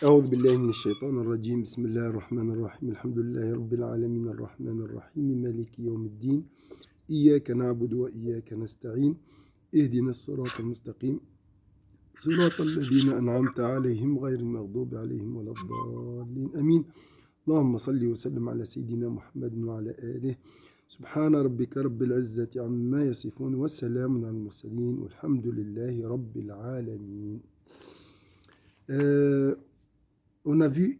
أعوذ بالله من الشيطان الرجيم بسم الله الرحمن الرحيم الحمد لله رب العالمين الرحمن الرحيم مالك يوم الدين إياك نعبد وإياك نستعين اهدنا الصراط المستقيم صراط الذين أنعمت عليهم غير المغضوب عليهم ولا الضالين آمين اللهم صل وسلم على سيدنا محمد وعلى آله سبحان ربك رب العزة عما يصفون والسلام على المرسلين والحمد لله رب العالمين. On a vu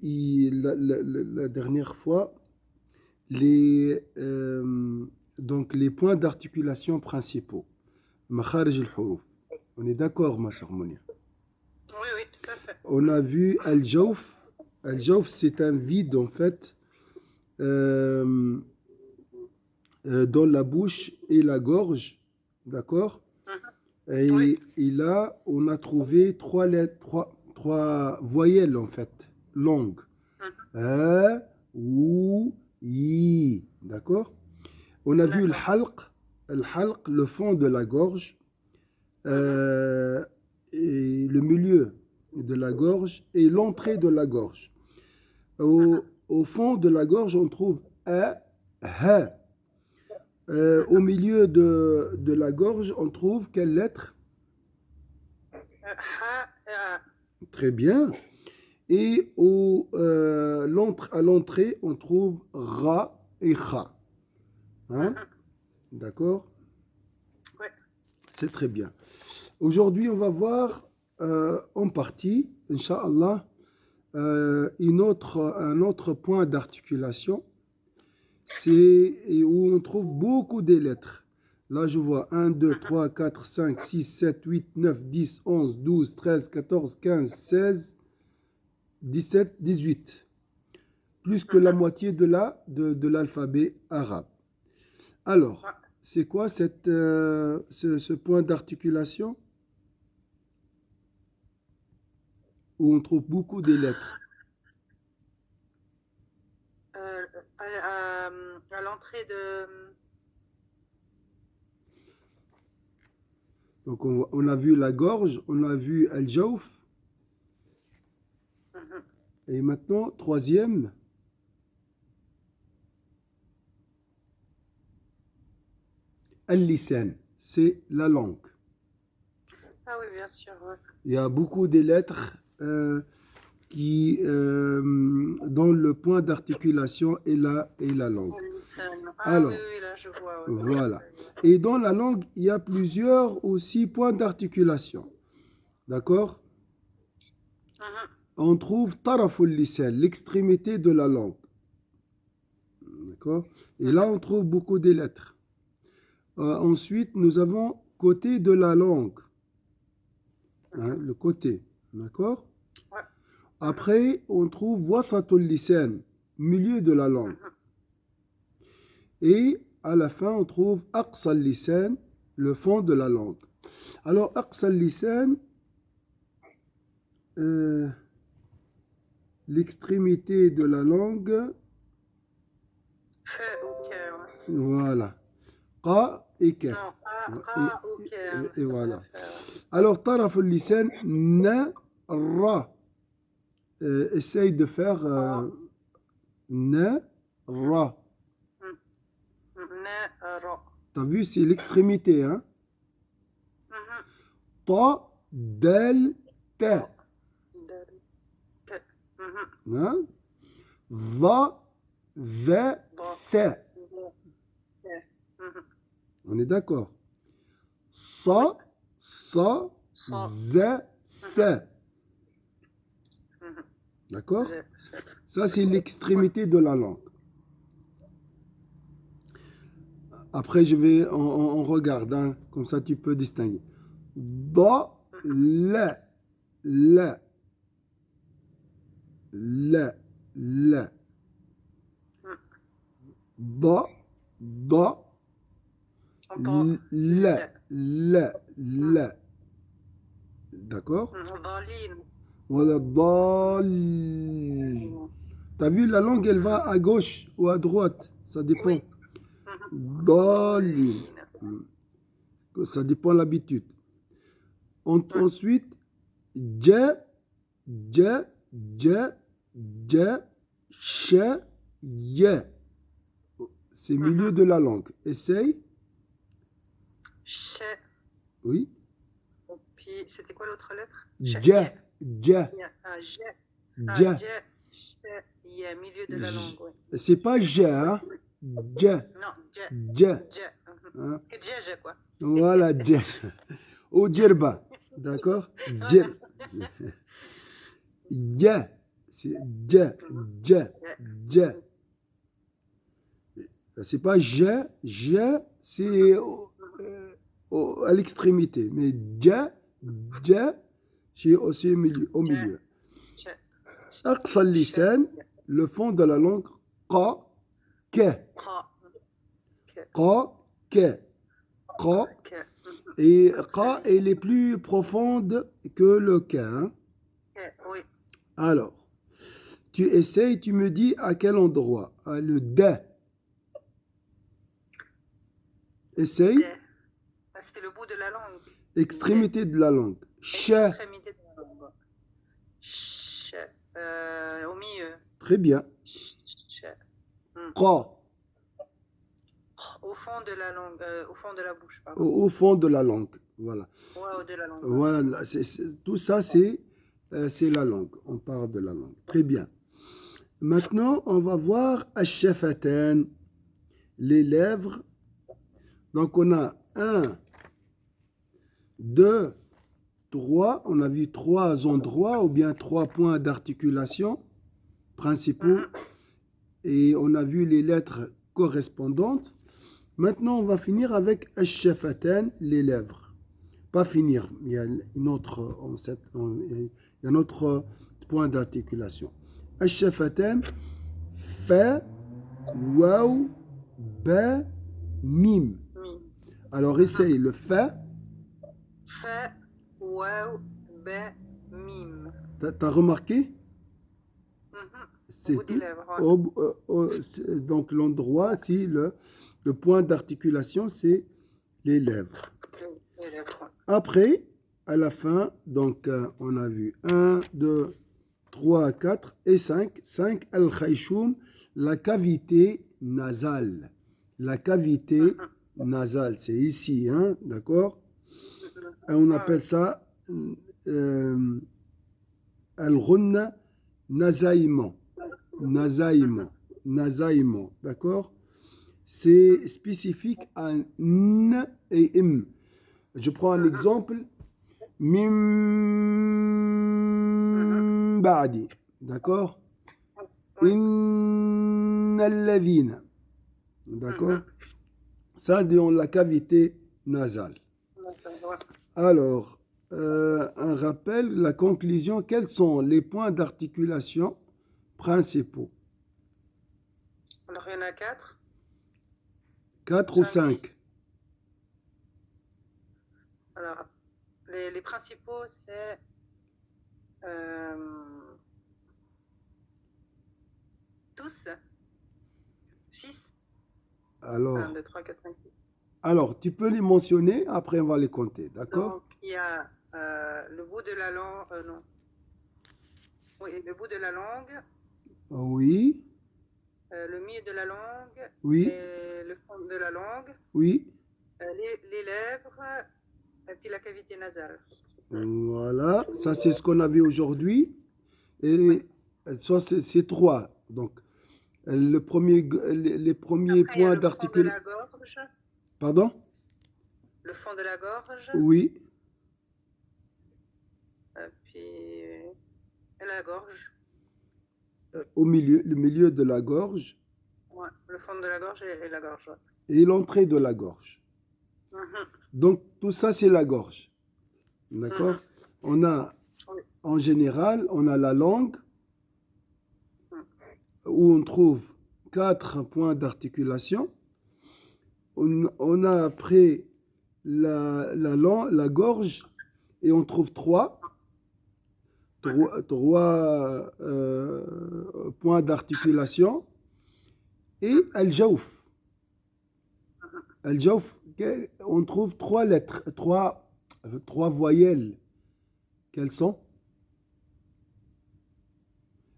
la dernière fois donc les points d'articulation principaux. Makharij al-huruf. On est d'accord, ma chère Monia? Oui, oui, tout à fait. On a vu al-jawf. Al-jawf, c'est un vide, en fait, dans la bouche et la gorge. D'accord? Et, Oui. et là, on a trouvé trois voyelles, en fait, longues. Ou, i. D'accord? On a vu le halq, le fond de la gorge, et le milieu de la gorge et l'entrée de la gorge. Au fond de la gorge, on trouve ha. Au milieu de la gorge, on trouve quelle lettre? Très bien. Et à l'entrée, on trouve ra et kha. Hein? D'accord? Oui. C'est très bien. Aujourd'hui, on va voir en partie, Inch'Allah, un autre point d'articulation. C'est où on trouve beaucoup de lettres. Là, je vois 1, 2, 3, 4, 5, 6, 7, 8, 9, 10, 11, 12, 13, 14, 15, 16, 17, 18. Plus que la moitié de l'alphabet arabe. Alors, c'est quoi ce point d'articulation où on trouve beaucoup de lettres? À l'entrée de... Donc, on a vu la gorge, on a vu al-jawf. Et maintenant, troisième. Al-lisan, c'est la langue. Ah oui, bien sûr. Ouais. Il y a beaucoup de lettres qui, dans le point d'articulation et la langue. Alors, oui, là, je vois. Ouais. Voilà. Et dans la langue, il y a plusieurs aussi points d'articulation. D'accord? On trouve taraful lisan, l'extrémité de la langue. D'accord? Et là, on trouve beaucoup de lettres. Ensuite, nous avons côté de la langue. Hein, le côté. D'accord? Ouais. Après, on trouve wasatul lisan, milieu de la langue. Et à la fin, on trouve aqsal lisan, le fond de la langue. Alors, aqsal lisan, l'extrémité de la langue. Voilà. Qa et kaf. Et voilà. Alors, taraf al-lisan, na, ra. Essaye de faire na, ra. T'as vu, c'est l'extrémité, hein? Ta, dal, ta. Hein? Va, va, fa. On est d'accord? Sa, za, sa. D'accord? Ça, c'est l'extrémité de la langue. Après, on regarde, hein, comme ça tu peux distinguer. Da, la, la, la, la. Da, da, la, la, la. D'accord? Voilà, dal. T'as vu, la langue, elle va à gauche ou à droite. Ça dépend. Dal. Ça dépend de l'habitude. Ouais. Ensuite, dja, dja, dja, dja, cha, ya. C'est le milieu Mhm. de la langue. Essaye. Ch. Oui. Et puis, c'était quoi l'autre lettre? Dja, dja, Yeah. Ah, j. Ah, dja. j. Ch. Yeah, milieu de la langue, oui. C'est pas ja, hein. Dja, Non, j. dja. J. Mhm. Hein. Que j, quoi. Voilà, dja. Ou djerba. D'accord? Voilà. Djer. Ya. C'est dja, dja, Yeah. dja. C'est pas ja, ja, c'est à l'extrémité. Mais dja, dja, c'est aussi au J. milieu. Ch. أقصى Ch. اللسان, le fond de la langue, qa, ka, Ra. K. qa, ka, qa. K. Mhm. Et qa, Axel. elle est plus profonde que le ka. Hein. K. Oui. Alors, tu essayes, tu me dis à quel endroit. Ah, le da. Essaye, D. Ah, c'est le bout de la langue. D. extrémité de la langue. Cha, Extrémité de la langue. Ch. Au milieu. très bien. Ch. Qa, Au fond de la langue, au fond de la bouche, pardon. au fond de la langue. Voilà. Ouais, de la langue. Voilà, là, tout ça, c'est la langue. On parle de la langue. Très bien. Maintenant, on va voir ash-shafatan, les lèvres. Donc, on a 1, 2, 3. On a vu 3 endroits ou bien 3 points d'articulation principaux. Et on a vu les lettres correspondantes. Maintenant, on va finir avec ash-shafatan, les lèvres. Pas finir, il y a un autre point d'articulation. Ash-shafatan, fa, waw, ba, mim. Mi. Alors, essaye le fa. Fa, waw, ba, mim. T'as remarqué? Mhm. C'est Bout des tout. lèvres, ouais. Donc, l'endroit, si le point d'articulation, c'est les lèvres. Les lèvres, ouais. Après, à la fin, donc on a vu 1, 2, 3, 4 et 5. 5, al-khayshum, la cavité nasale. La cavité nasale, c'est ici, hein, d'accord? Et on appelle ça al-ghunna nasaïment. Nasaïment. Nasaïment, d'accord? C'est spécifique à n et m. Je prends un exemple. Mim ba'di. D'accord? Innal ladhina. D'accord? Ça, dans la cavité nasale. Ouais. Alors, un rappel, la conclusion, quels sont les points d'articulation principaux? Alors, il y en a 4. 4 ou 5, 5? Alors, les principaux, c'est tous 6. 1, Alors, 2, 3, 4, 5, 6. alors, tu peux les mentionner, après on va les compter, d'accord? Donc, il y a le bout de la langue. Non. Oui, le bout de la langue, Oui, le milieu de la langue, oui, et le fond de la langue, oui. les lèvres, et puis la cavité nasale. Voilà, ça c'est ce qu'on avait aujourd'hui. Et ça c'est 3. Donc, les premiers Après, il y a points le fond de d'articulation. la gorge. Pardon? Le fond de la gorge, Oui, puis la gorge. au milieu, le milieu de la gorge Ouais, le fond de la gorge et la gorge. Ouais. et l'entrée de la gorge. Mhm. Donc, tout ça c'est la gorge. D'accord? On a, Oui. en général, on a la langue Mhm. où on trouve 4 points d'articulation. On a après la gorge et on trouve 3 points d'articulation et al-jawf. Al-jawf, on trouve 3 lettres, 3 3 voyelles. Quelles sont?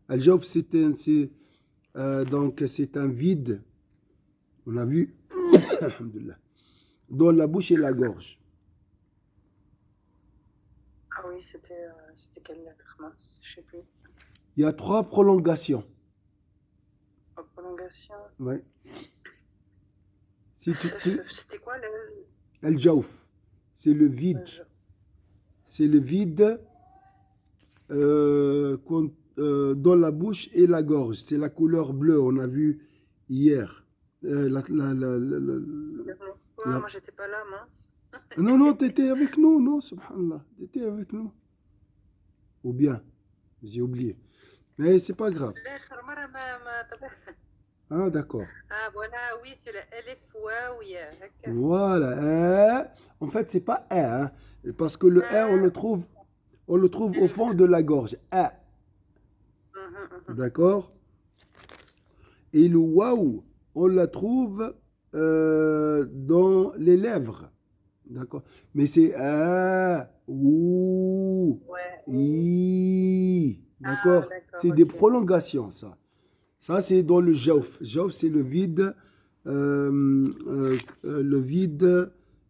Al-Jawf, donc c'est un vide. On a vu, alhamdoulilah, dans la bouche et la gorge. Ah oui, c'était quelle lettre? Mince, je sais plus. Il y a 3 prolongations. En prolongation. Ouais. Si C'était quoi le. Al-Jawf, c'est le vide. C'est le vide dans la bouche et la gorge. C'est la couleur bleue, on a vu hier. Moi, j'étais pas là, mince. Non, tu étais avec nous, non, subhanallah. Tu étais avec nous. Ou bien, j'ai oublié. Mais c'est pas grave. Ah, d'accord. Ah, voilà, oui, c'est le Elif Waouia. Voilà. En fait, c'est pas hein, parce que le on le trouve au fond de la gorge. D'accord. Et le waouh, on la trouve dans les lèvres. D'accord. Mais c'est ouh, i. D'accord. C'est des prolongations, ça. Ça, c'est dans le jawf. Jawf, c'est le vide,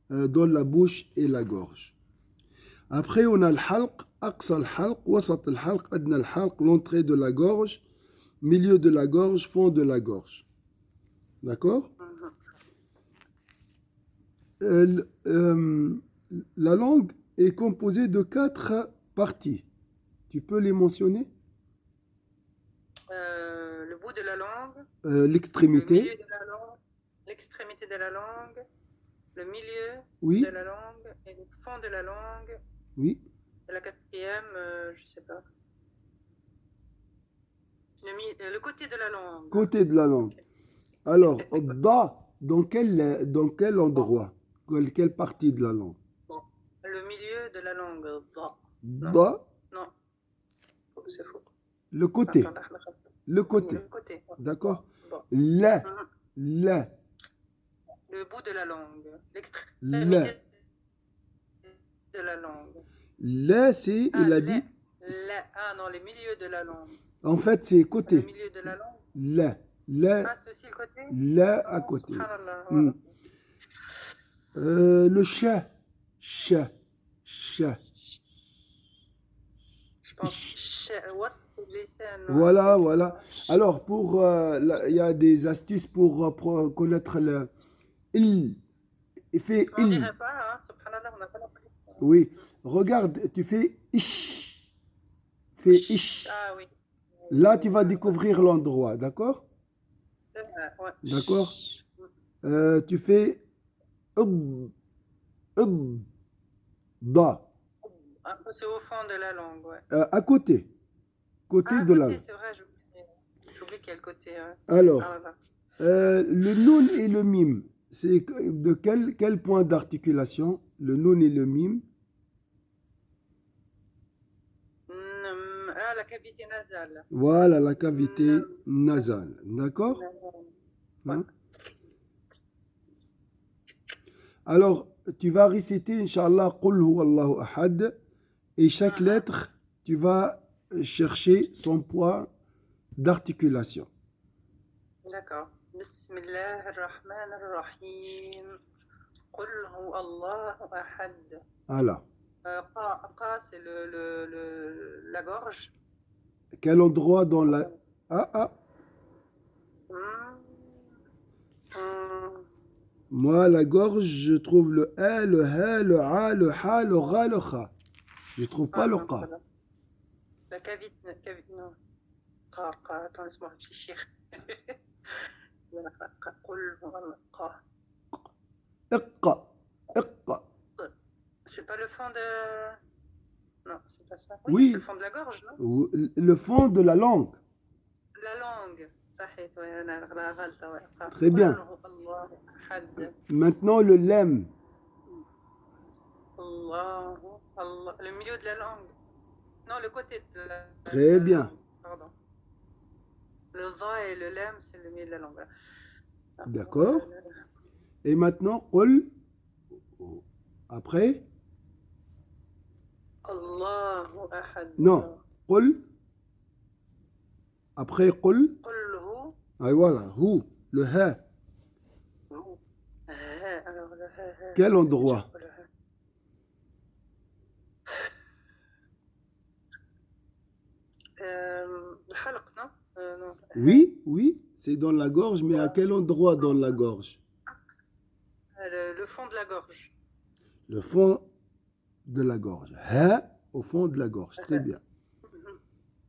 dans la bouche et la gorge. Après, on a le halq, aqsa al halq, wasat al halq, adna al halq, l'entrée de la gorge, milieu de la gorge, fond de la gorge. D'accord? La langue est composée de 4 parties. Tu peux les mentionner? Le bout de la langue. L'extrémité. Le milieu de la langue. L'extrémité de la langue. Le milieu de la langue. Et le fond de la langue. Oui. Et la 4e, je sais pas. Le côté de la langue. Côté de la langue. Okay. Alors, da, dans quel endroit? Quelle partie de la langue? Bon. Le milieu de la langue. Da. Non. C'est faux. Le côté. Le côté. D'accord. La. La. Le bout de la langue. L'extrémité de la langue. La, c'est, il a dit. Ah non, le milieu de la langue. En fait, c'est côté. Le milieu de la langue. La. La. Ah, ceci le côté. La à côté. Voilà. Le chat. Chat. Chat. Je pense. Voilà, voilà. Alors, il y a des astuces pour connaître le il. Il fait on il. dirait pas, hein, subhanallah, on n'a pas compris. Oui. Regarde, tu fais ish. Fais ish. Ah oui. Là, tu vas découvrir l'endroit, d'accord? Ouais. D'accord. Tu fais da. C'est au fond de la langue, ouais. À côté. Côté de la langue. C'est vrai, j'oublie quel côté. Ouais. Alors, le noun et le mime, c'est de quel point d'articulation? Le noun et le mime? La cavité nasale. Voilà, la cavité nasale. D'accord? Hein? Alors, tu vas réciter, Inch'Allah, Qul huwallahu ahad, et chaque lettre, tu vas chercher son point d'articulation. D'accord. Bismillah ar-Rahman ar-Rahim. Qul huwallahu ahad. Voilà. Qa, c'est la gorge. Quel endroit dans la... Moi, la gorge, je trouve le A, le Ha, le A, le Ha, le Ra, le Kha. Je ne trouve pas le Qa. La cavité, non. Qa, attends, laisse-moi réfléchir. Iqqa. C'est pas le fond de... Non, c'est pas ça. Oui. Le fond de la gorge, non? Le fond de la langue. La langue. Très bien. Maintenant, le lem. Le milieu de la langue. Non, le côté de la Très bien. langue. Pardon. Le za et le lem, c'est le milieu de la langue. D'accord. Et maintenant, qul. Après. Allahu ahad. Non. Qul. Après qul. Qul hu. Ah, voilà. Hu. Le ha. Alors, le ha. Quel endroit? Le halq, non? Non. Oui, oui. C'est dans la gorge, mais à quel endroit dans la gorge? Le fond de la gorge. Le fond de la gorge. Ha, au fond de la gorge. Très bien.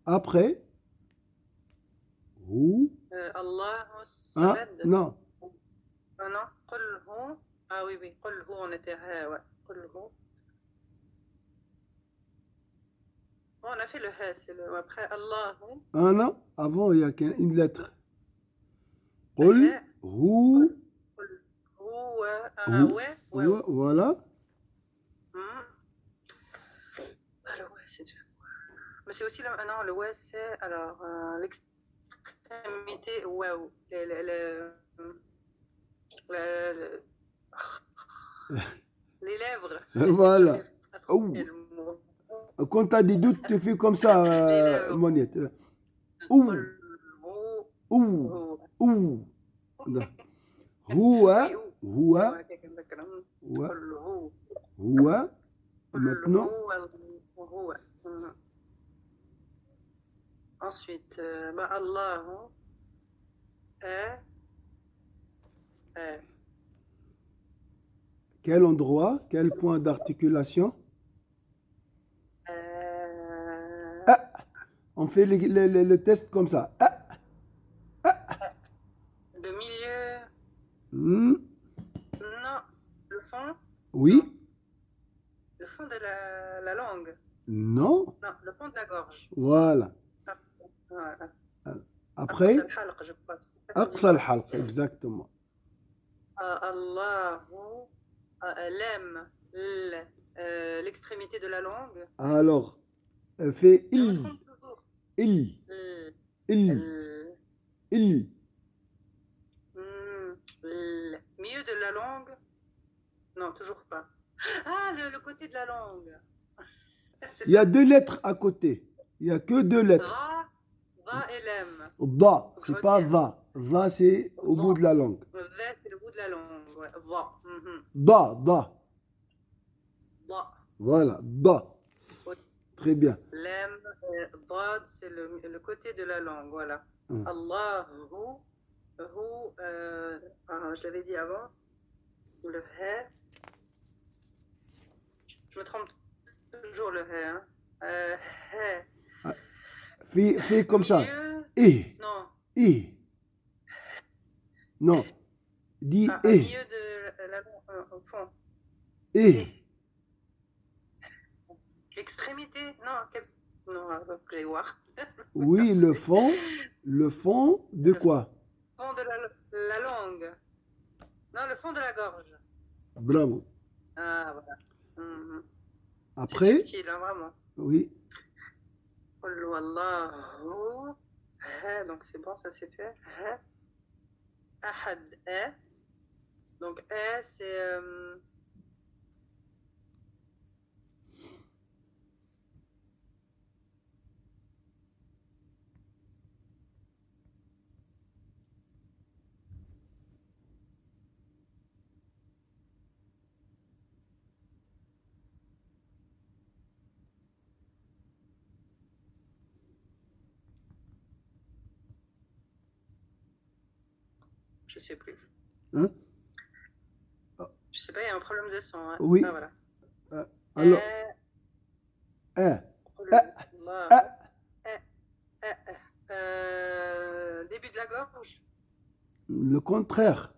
Après, hu. Allahu Ah, samad. non. Ah non, qul hu. Ah oui, oui, qul hu, on était ha, ouais. Qul hu. Bon, on a fait le ha, c'est le. Après Allahu. Ah non, avant il y a une lettre. Qul hu. Qul huwa. Ah ouais, ouais. Voilà. Le ouais, c'est dur. Mais c'est aussi le. Non, le ouais, c'est. Alors, l'extrémité. Waouh. Les lèvres. Voilà. Quand tu as des doutes, tu fais comme ça, Moniette. Ouh. Ouh. Ouh. Houa. Houa. Houa. Maintenant. Ensuite, Allahu est. Quel endroit? Quel point d'articulation? On fait le test comme ça. Le milieu. Non, le fond. Oui. Le fond de la langue. Non. Non, le fond de la gorge. Voilà. Voilà. Après. Aqsa al-halq, exactement. Allahu l'aime l'extrémité de la langue. Alors, fait il. Il. Le milieu de la langue. Non, toujours pas. Ah, le côté de la langue. Il y a deux lettres à côté. Il n'y a que deux lettres. Va et lem. Da, c'est pas va. Va, c'est au bout de la langue. Va, c'est le bout de la langue. Ouais. Va. Da. Da. Voilà, da. Très bien. Lem, dad, c'est le côté de la langue. Voilà. Allahu. Je l'avais dit avant. Le he. Je me trompe toujours le he. He. Fais comme ça. Non. Non. Dis Au milieu de la langue, au fond. L'extrémité. Non, je vais voir. Oui, le fond. Le fond de quoi? Le fond de la langue. Non, le fond de la gorge. Bravo. Ah, voilà. Après. C'est utile, hein, vraiment. Oui. Wallahu. Donc c'est bon, ça c'est fait. Ahad. Donc c'est. Je sais plus. Hein? Je sais pas, il y a un problème de son. Hein. Oui. Ah, voilà. Alors. Début de la gorge. Le contraire.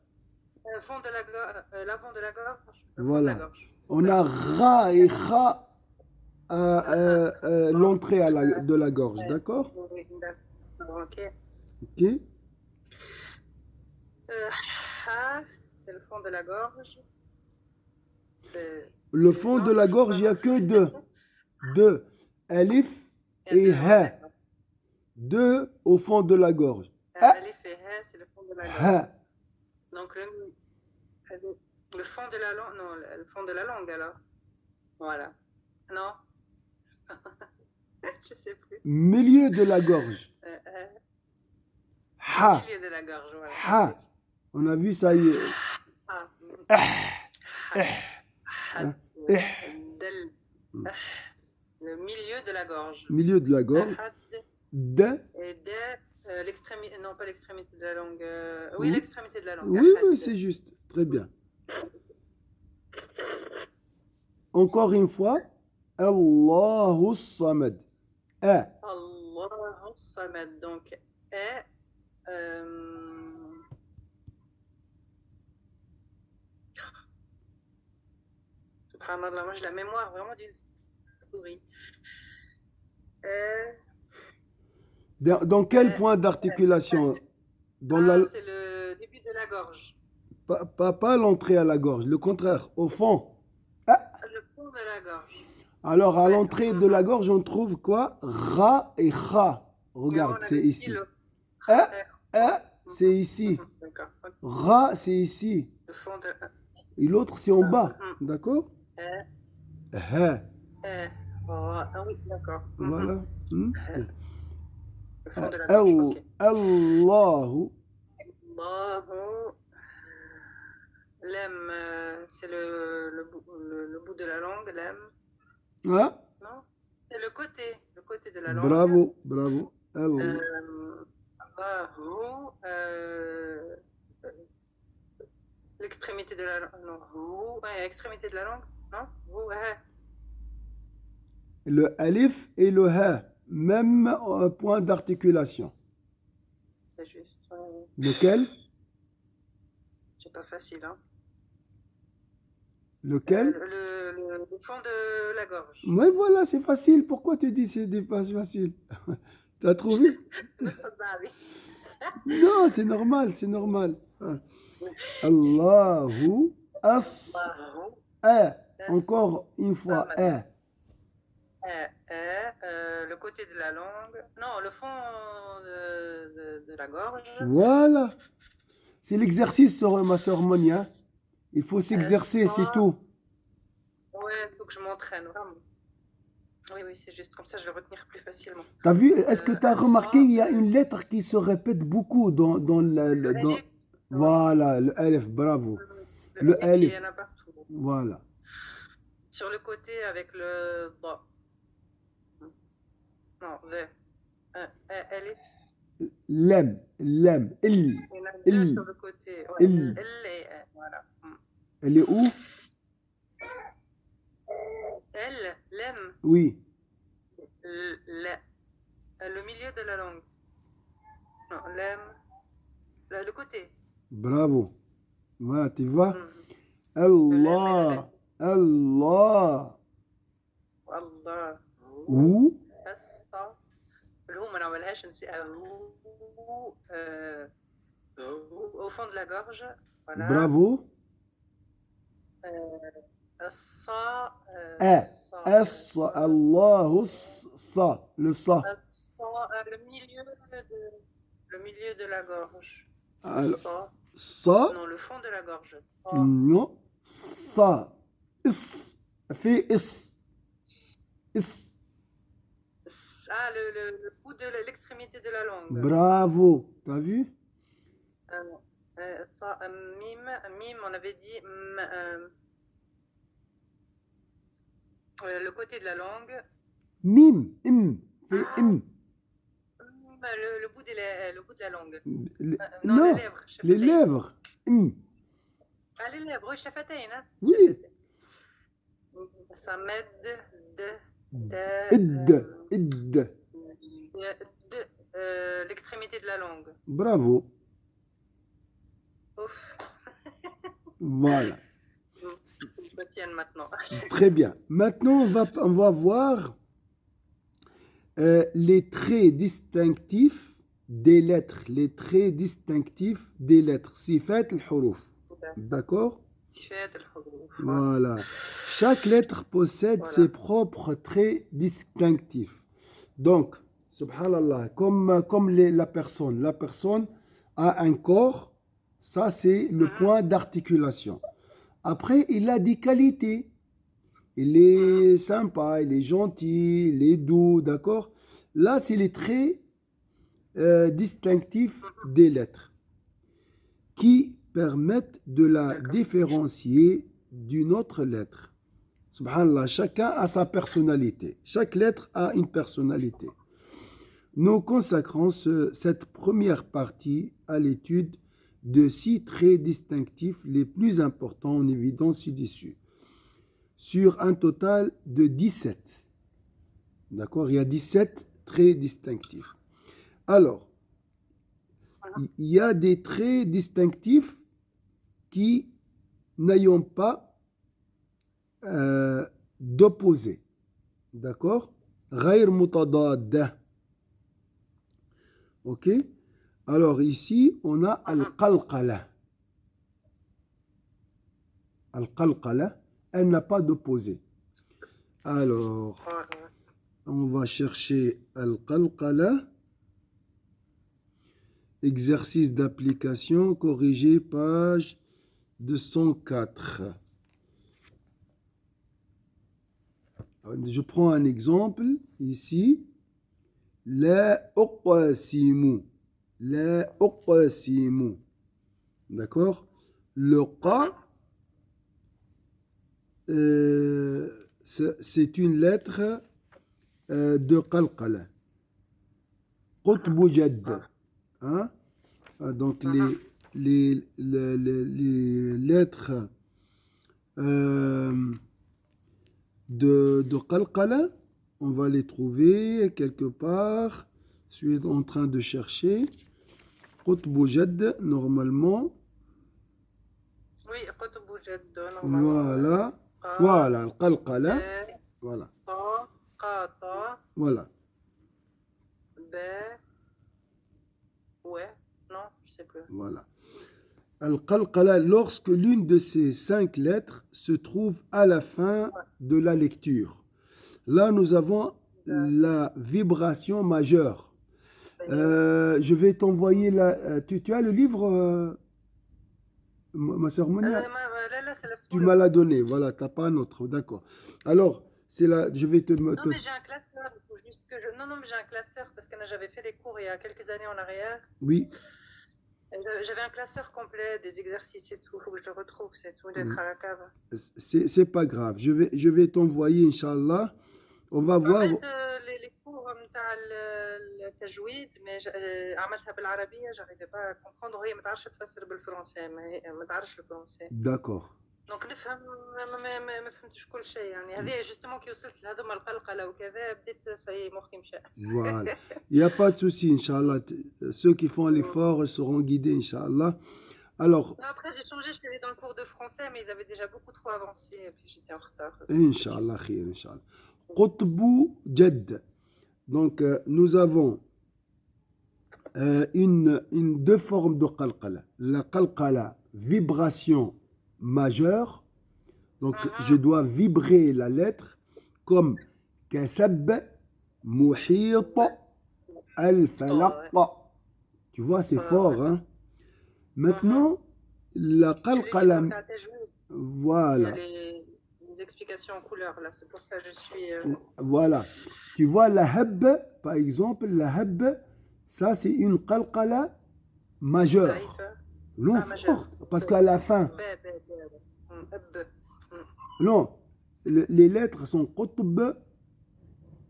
L'avant de la gorge. Voilà. De la gorge. On a ra et kha l'entrée de la gorge, d'accord? Oui, d'accord. Ok. Ha, c'est le fond de la gorge. Le fond de la gorge, il n'y a que deux. Alif et ha. Deux au fond de la gorge. Alif et ha, c'est le fond de la gorge. Ha. Donc le fond de la langue, non, le fond de la langue alors. Voilà. Non. Je sais plus. Milieu de la gorge. Ha. Milieu de la gorge, voilà. Ha. On a vu ça hier. Le milieu de la gorge. Milieu de la gorge. De. Et l'extrémité, non pas l'extrémité de la langue. Oui, l'extrémité de la langue. Oui, oui, c'est juste. Très bien. Encore une fois. Allahu Samad. Allahu Samad. Donc, Subhanallah, moi j'ai la mémoire vraiment d'une souris. Dans quel point d'articulation? C'est le début de la gorge. Pas l'entrée à la gorge, le contraire, au fond. Le fond de la gorge. Alors, à l'entrée de la gorge, on trouve quoi? Ra et Kha. Regarde, c'est ici. C'est ici. Ra, c'est ici. Et l'autre, c'est en bas. D'accord? Ah oui, d'accord. Voilà. Le fond de la gorge. Allahu. Lem, c'est le bout de la langue, lem. Hein? Non? C'est le côté de la langue. Bravo, bravo. Allahu, l'extrémité de la langue. Non, extrémité de la langue. Non? Le alif et le ha, même point d'articulation. C'est juste. Lequel? C'est pas facile, hein? Lequel? Le fond de la gorge. Oui, voilà, c'est facile. Pourquoi tu dis que c'est pas facile? T'as trouvé? Non, c'est normal, c'est normal. Allahu as. Encore une fois. Le côté de la langue. Non, le fond de la gorge. Voilà. C'est l'exercice, ma soeur Monia. Il faut s'exercer, c'est tout. Ouais, il faut que je m'entraîne, vraiment. Oui, c'est juste comme ça, je vais retenir plus facilement. T'as vu, est-ce que tu as remarqué, il y a une lettre qui se répète beaucoup dans le voilà, le alif, bravo. Le alif. Il y en a partout. Voilà. Sur le côté avec le ba. Non, alif. Lem, il. Il y en a deux sur le côté. Ouais, voilà. Elle est où? Lem. Oui. Le milieu de la langue. Non, lem. Le côté. Bravo. Voilà, tu vois? Allah. Allah. Allah. Où? Au fond de la gorge. Voilà. Bravo. Allahu sa. Le sa. Le milieu de la gorge. Alors, sa. Non, le fond de la gorge. Non. Sa. Fait is. Le bout de l'extrémité de la langue. Bravo. T'as vu? Mime, on avait dit le côté de la langue. Mime, fait Le bout de la langue. Non, les lèvres. Les lèvres, oui, chafatayn, hein? Oui. Ça m'aide l'extrémité de la langue. Bravo. Ouf. Voilà. Je me tienne maintenant. Très bien. Maintenant, on va voir les traits distinctifs des lettres. Les traits distinctifs des lettres. Sifat al-huruf. D'accord? Voilà. Chaque lettre possède ses propres traits distinctifs. Donc, subhanallah, comme la personne. La personne a un corps. Ça, c'est le point d'articulation. Après, il a des qualités. il est sympa, il est gentil, il est doux, d'accord? Là, c'est les traits distinctifs des lettres qui permettent de la différencier d'une autre lettre. Subhanallah, chacun a sa personnalité. Chaque lettre a une personnalité. Nous consacrons cette première partie à l'étude de 6 traits distinctifs les plus importants en évidence ci-dessus, sur un total de 17. D'accord? Il y a 17 traits distinctifs. Alors, il y a des traits distinctifs qui n'ayant pas d'opposé. D'accord? غير متضادة. Ok? Alors ici, on a al-qalqala. Al-qalqala, elle n'a pas d'opposé. Alors, on va chercher al-qalqala. Exercice d'application, corrigé, page 204. Je prends un exemple ici. La uqsimu. La uqsimu. D'accord? Le qa, c'est une lettre de qalqala. Qutbu jadd. Hein? Donc les lettres de qalqala, on va les trouver quelque part. Je suis en train de chercher. Qutbu jadd, normalement. Oui, Qutbu jadd, normalement. Voilà. Voilà, qalqala. Voilà. Voilà. Ouais, non, je sais plus. Voilà. Al-qalqala, lorsque l'une de ces 5 lettres se trouve à la fin de la lecture. Là, nous avons la vibration majeure. Je vais t'envoyer la... Tu as le livre, ma sœur Monia? Tu m'as la donné, voilà, tu n'as pas un autre, d'accord. Alors, c'est là, je vais te... Non, mais j'ai un classeur, il faut juste que je... Non, mais j'ai un classeur, parce que j'avais fait les cours il y a quelques années en arrière. Oui. J'avais un classeur complet des exercices et tout, il faut que je le retrouve, c'est tout, d'être à la cave. C'est pas grave, je vais t'envoyer, Inch'Allah. On va voir. En fait, les cours le tajwid, mais عملتها بالعربية, j'arrivais pas à comprendre, وهي ما تعرفش تفسر بالفرنسي, ما تعرفش الفرنسي. D'accord. دونك نفهم ما فهمتش كل شيء يعني. هذه جوستومون كي وصلت لهذوما القلقله وكذا بديت صاي مخي مشى. Voilà. Il n'y a pas de souci, Inch'Allah. Ceux qui font l'effort seront guidés, Inch'Allah. Alors. Après, j'ai changé, je suis dans le cours de français, mais ils avaient déjà beaucoup trop avancé, et puis j'étais en retard. Inch'Allah, khir, Inch'Allah. Qutbu jadd. Donc, nous avons deux formes de qalqala. La qalqala, vibration majeure. Donc, je dois vibrer la lettre comme kasab, muhit, al-falaq. Tu vois, c'est fort, hein? Maintenant, la qalqala. Voilà. Il y a les explications en couleur, là, c'est pour ça que je suis. Voilà. Tu vois, la hab, par exemple, la hab, ça, c'est une qalqala majeure. Non, forte, parce qu'à la fin. Non, les lettres sont qutb,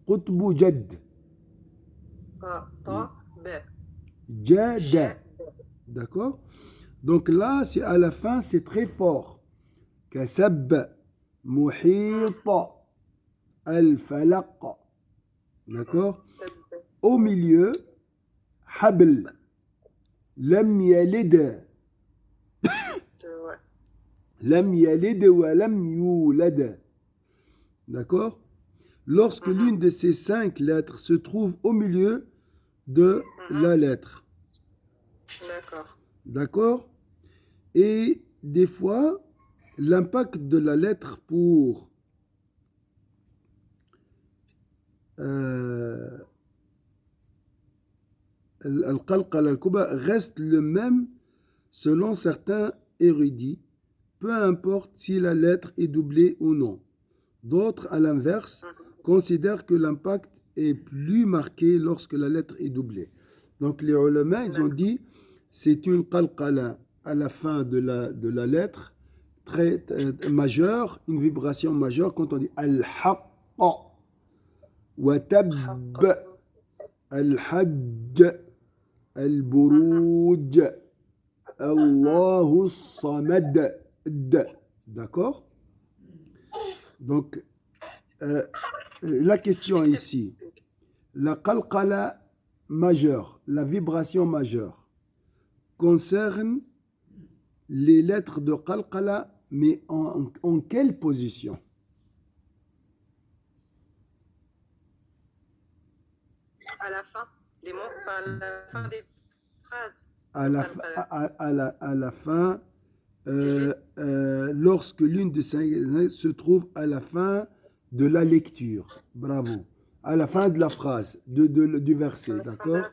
qutbu jadd. Jad. D'accord? Donc là, c'est à la fin, c'est très fort. Kasab, muhit, al-falaq. D'accord? Au milieu, habl, lam yalid. Lam yalid wa lam yulad. D'accord? Lorsque l'une de ces 5 lettres se trouve au milieu de la lettre. D'accord. D'accord? Et des fois, l'impact de la lettre pour al-qalqala al-kubra reste le même selon certains érudits, peu importe si la lettre est doublée ou non. D'autres, à l'inverse, considèrent que l'impact est plus marqué lorsque la lettre est doublée. Donc les ulama, ils ont dit, c'est une qalqala à la fin de la lettre, très majeure, une vibration majeure quand on dit al-haqqa wa tab al-hajj al-buruj Allahu samad. D'accord? Donc, la question ici, la qalqala majeure, la vibration majeure, concerne les lettres de qalqala, mais en quelle position? À la fin des mots, à la fin des phrases. À la fin, lorsque l'une de ces se trouve à la fin de la lecture. Bravo. À la fin de la phrase, du verset, d'accord?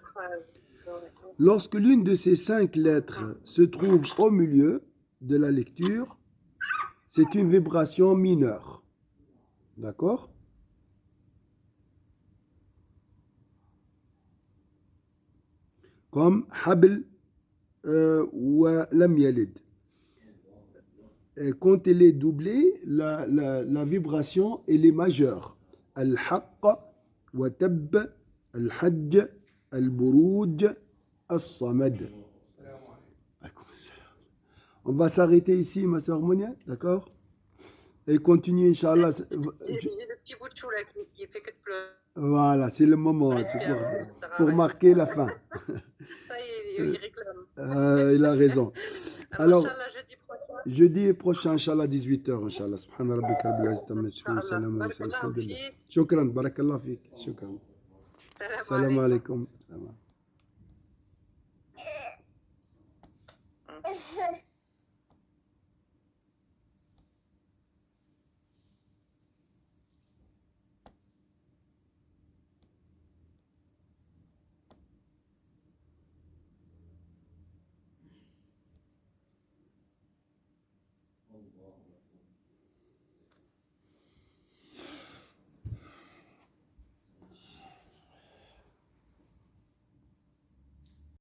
Lorsque l'une de ces 5 lettres se trouve au milieu de la lecture, c'est une vibration mineure. D'accord? Comme habl wa lam yalid. Quand elle est doublée, la vibration elle est majeure. Al-haqq wa tab al-hajj al-buruj as-samad. On va s'arrêter ici, ma soeur Monia, d'accord? Et continuer, Inch'Allah. J'ai le petit bout de chou là qui fait que de pleurer. Voilà, c'est le moment pour marquer la fin. Ça y est, il réclame. Il a raison. Alors, jeudi prochain, Inch'Allah, 18h, Inch'Allah. Subhana rabbika rabbil izzati amma yasifun wa salamun ala al-mursalin. Alhamdulillah. Shukran, barakallah fik. Shukran. Salam alaikum. Allah.